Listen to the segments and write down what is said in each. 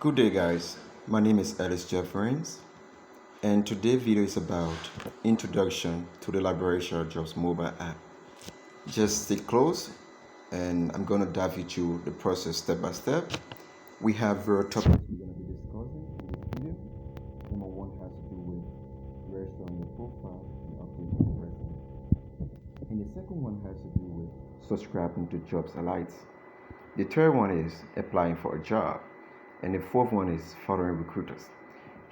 Good day guys, my name is Ellis Jeffrins and today's video is about introduction to the Liberia HR Jobs mobile app. Just stay close and I'm going to dive you through the process step by step. We have various topics we're going to be discussing in this video. Number one has to do with registering your profile and updating your resume. And the second one has to do with subscribing to Jobs Alerts. The third one is applying for a job. And the fourth one is following recruiters.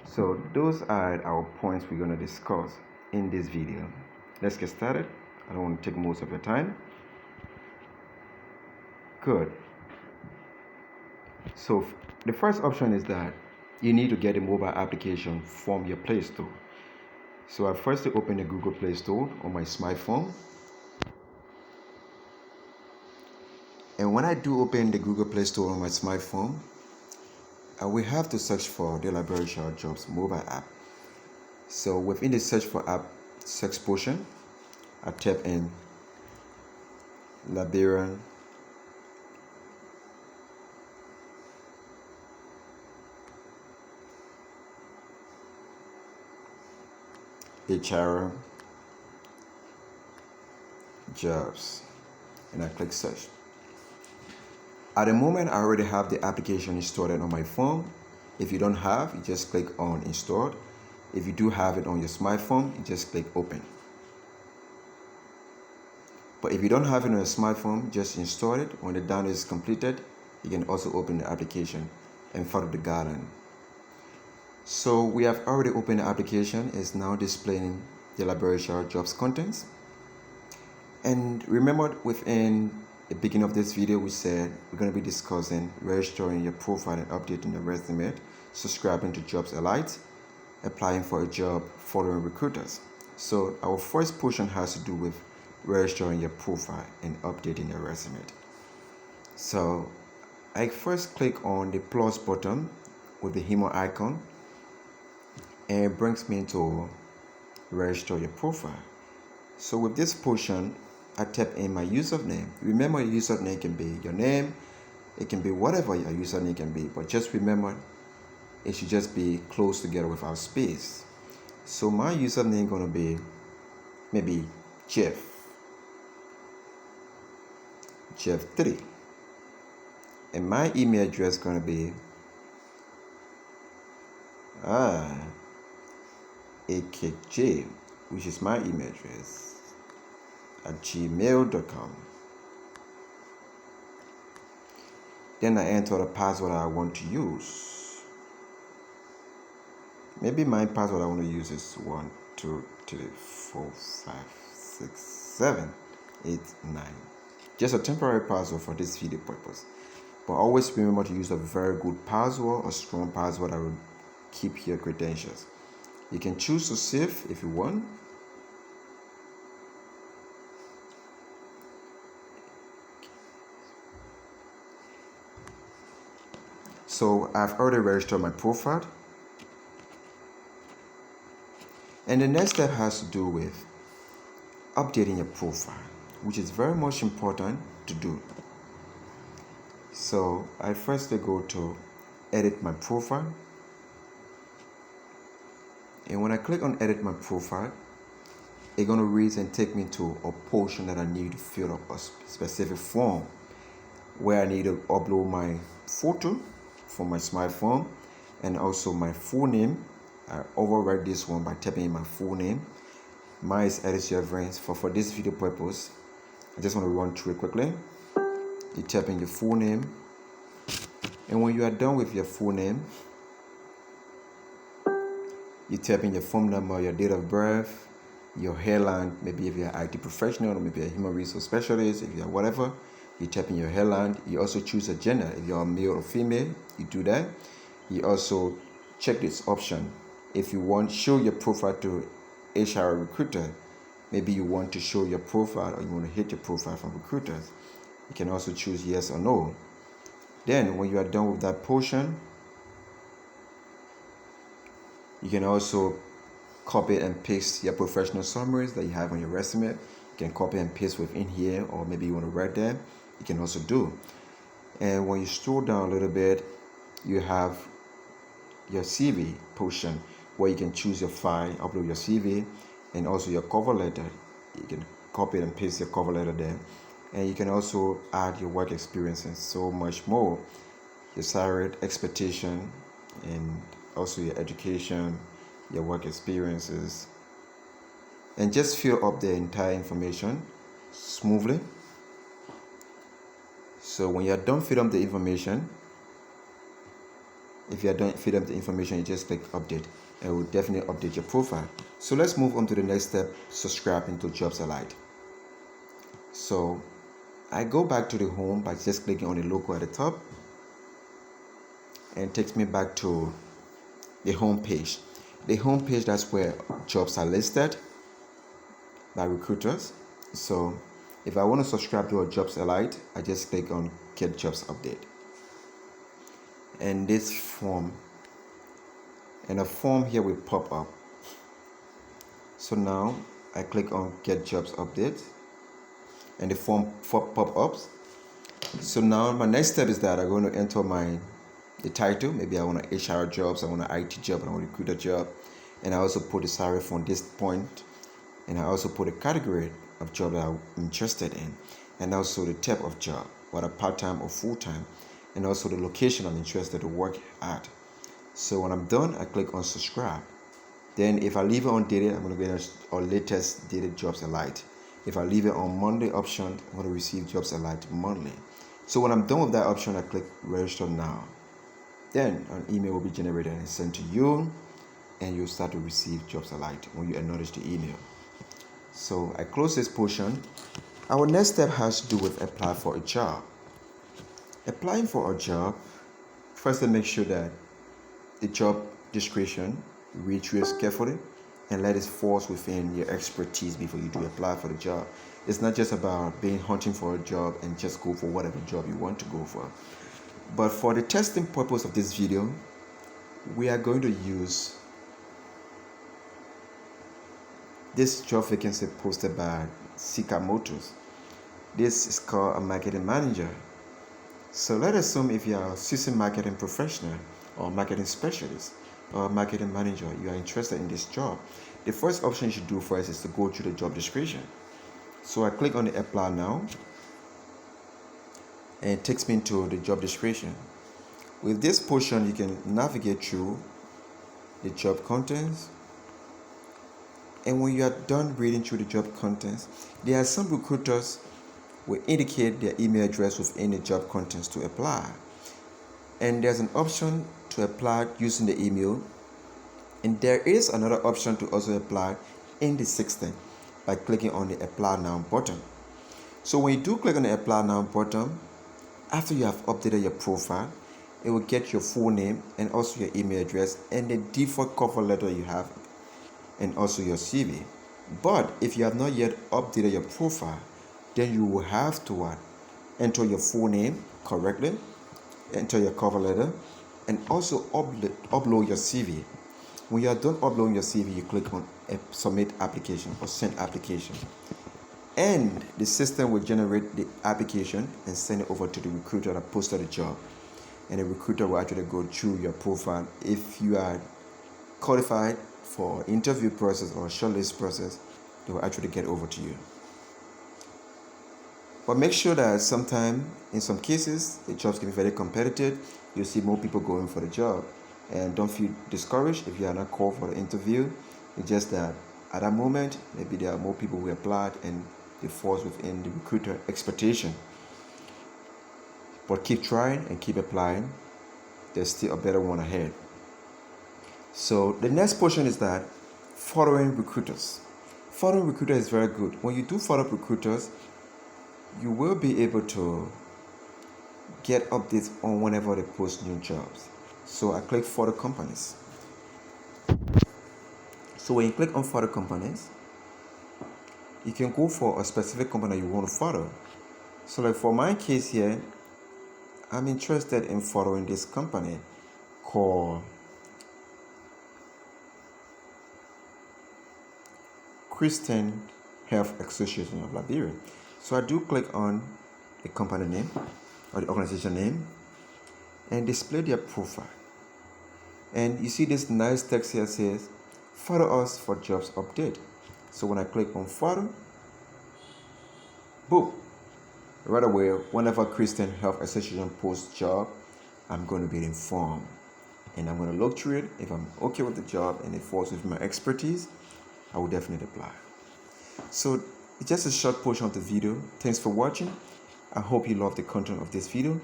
So those are our points we're going to discuss in this video. Let's get started. I don't want to take most of your time. Good. So the first option is that you need to get a mobile application from your Play Store. So I first open the Google Play Store on my smartphone. And when I do open the Google Play Store on my smartphone, we have to search for the Liberia HR Jobs mobile app. So within the search for app search portion, I type in Liberia HR Jobs and I click search. At the moment, I already have the application installed on my phone. If you don't have, you just click on installed. If you do have it on your smartphone, you just click open. But if you don't have it on your smartphone, just install it. When the download is completed, you can also open the application and follow the guideline. So we have already opened the application. It's now displaying the Liberia HR Jobs contents. And remember, within the beginning of this video, we said we're going to be discussing registering your profile and updating your resume, subscribing to Jobs Alerts, applying for a job, following recruiters. So our first portion has to do with registering your profile and updating your resume. So I first click on the plus button with the hammer icon and it brings me to register your profile. So with this portion, I type in my username. Remember, your username can be your name, it can be whatever your username can be, but just remember it should just be close together without space. So my username gonna be maybe Jeff3, and my email address gonna be akj, which is my email address, at gmail.com. Then I enter the password I want to use. Maybe my password I want to use is 1, 2, 3, 4, 5, 6, 7, 8, 9. Just a temporary password for this video purpose. But always remember to use a very good password or strong password that will keep your credentials. You can choose to save if you want. So I've already registered my profile. And the next step has to do with updating your profile, which is very much important to do. So I first go to edit my profile. And when I click on edit my profile, it's going to read and take me to a portion that I need to fill up a specific form where I need to upload my photo from my smartphone and also my full name. I overwrite this one by typing in my full name. Mine is Ellis Jeffrins. For this video purpose, I just want to run through it quickly. You type in your full name, and when you are done with your full name, you type in your phone number, your date of birth, your hairline, maybe if you're an IT professional or maybe a human resource specialist, if you're whatever, you type in your hairline. You also choose a gender. If you're a male or female, you do that. You also check this option. If you want to show your profile to HR recruiter, maybe you want to show your profile or you want to hit your profile from recruiters, you can also choose yes or no. Then when you are done with that portion, you can also copy and paste your professional summaries that you have on your resume. You can copy and paste within here, or maybe you want to write them. You can also do. And when you scroll down a little bit, you have your CV portion, where you can choose your file, upload your CV, and also your cover letter. You can copy and paste your cover letter there, and you can also add your work experience and so much more, your salary expectation, and also your education, your work experiences, and just fill up the entire information smoothly. So when you're done filling up the information, if you're done filling up the information, you just click update, and it will definitely update your profile. So let's move on to the next step, subscribing to Jobs Allied. So I go back to the home by just clicking on the logo at the top, and it takes me back to the home page. The home page, that's where jobs are listed by recruiters. So if I want to subscribe to a Jobs Allied, I just click on Get Jobs Update. And this form, and a form here will pop up. So now I click on Get Jobs Update, and the form pop ups. So now my next step is that I'm going to enter the title. Maybe I want an HR jobs, I want an IT job, and I want a recruiter job. And I also put the salary from this point, and I also put a category of job that I'm interested in, and also the type of job, whether part-time or full-time, and also the location I'm interested to work at. So when I'm done, I click on subscribe. Then if I leave it on dated, I'm going to get our latest dated Jobs Allied. If I leave it on Monday option, I'm going to receive Jobs Allied monthly. So when I'm done with that option, I click register now. Then an email will be generated and sent to you, and you'll start to receive Jobs Allied when you acknowledge the email. So I close this portion. Our next step has to do with apply for a job. Applying for a job, first make sure that the job description, read through it carefully, and let it fall within your expertise before you do apply for the job. It's not just about hunting for a job and just go for whatever job you want to go for. But for the testing purpose of this video, we are going to use this job vacancy posted by Sika Motors. This is called a marketing manager. So let's assume if you are a seasoned marketing professional or marketing specialist or marketing manager, you are interested in this job. The first option you should do first is to go through the job description. So I click on the apply now, and it takes me into the job description. With this portion, you can navigate through the job contents. And when you are done reading through the job contents, there are some recruiters will indicate their email address within the job contents to apply. And there's an option to apply using the email. And there is another option to also apply in the system by clicking on the apply now button. So when you do click on the apply now button, after you have updated your profile, it will get your full name and also your email address and the default cover letter you have, and also your CV. But if you have not yet updated your profile, then you will have to enter your full name correctly, enter your cover letter, and also upload your CV. When you are done uploading your CV, you click on submit application or send application, and the system will generate the application and send it over to the recruiter that posted the job, and the recruiter will actually go through your profile. If you are qualified for interview process or shortlist process, they will actually get over to you. But make sure that in some cases, the jobs can be very competitive. You'll see more people going for the job. And don't feel discouraged if you are not called for the interview. It's just that at that moment, maybe there are more people who applied and it falls within the recruiter expectation. But keep trying and keep applying. There's still a better one ahead. So the next portion is that following recruiters. Following recruiters is very good. When you do follow recruiters, you will be able to get updates on whenever they post new jobs. So I click follow companies. So when you click on follow companies, you can go for a specific company you want to follow. So like for my case here, I'm interested in following this company called Christian Health Association of Liberia. So I do click on the company name or the organization name and display their profile. And you see this nice text here says, follow us for jobs update. So when I click on follow, boom, right away, whenever Christian Health Association posts job, I'm going to be informed. And I'm going to look through it. If I'm okay with the job and it falls with my expertise, I will definitely apply. So it's just a short portion of the video. Thanks for watching. I hope you love the content of this video.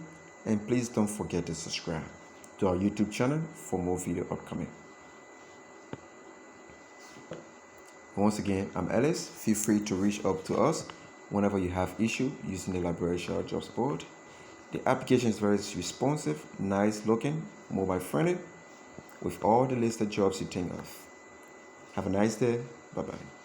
And please don't forget to subscribe to our YouTube channel for more video upcoming. Once again, I'm Ellis. Feel free to reach out to us whenever you have issue using the Liberia HR Jobs board. The application is very responsive, nice looking, mobile friendly, with all the listed jobs you think of. Have a nice day. Bye-bye.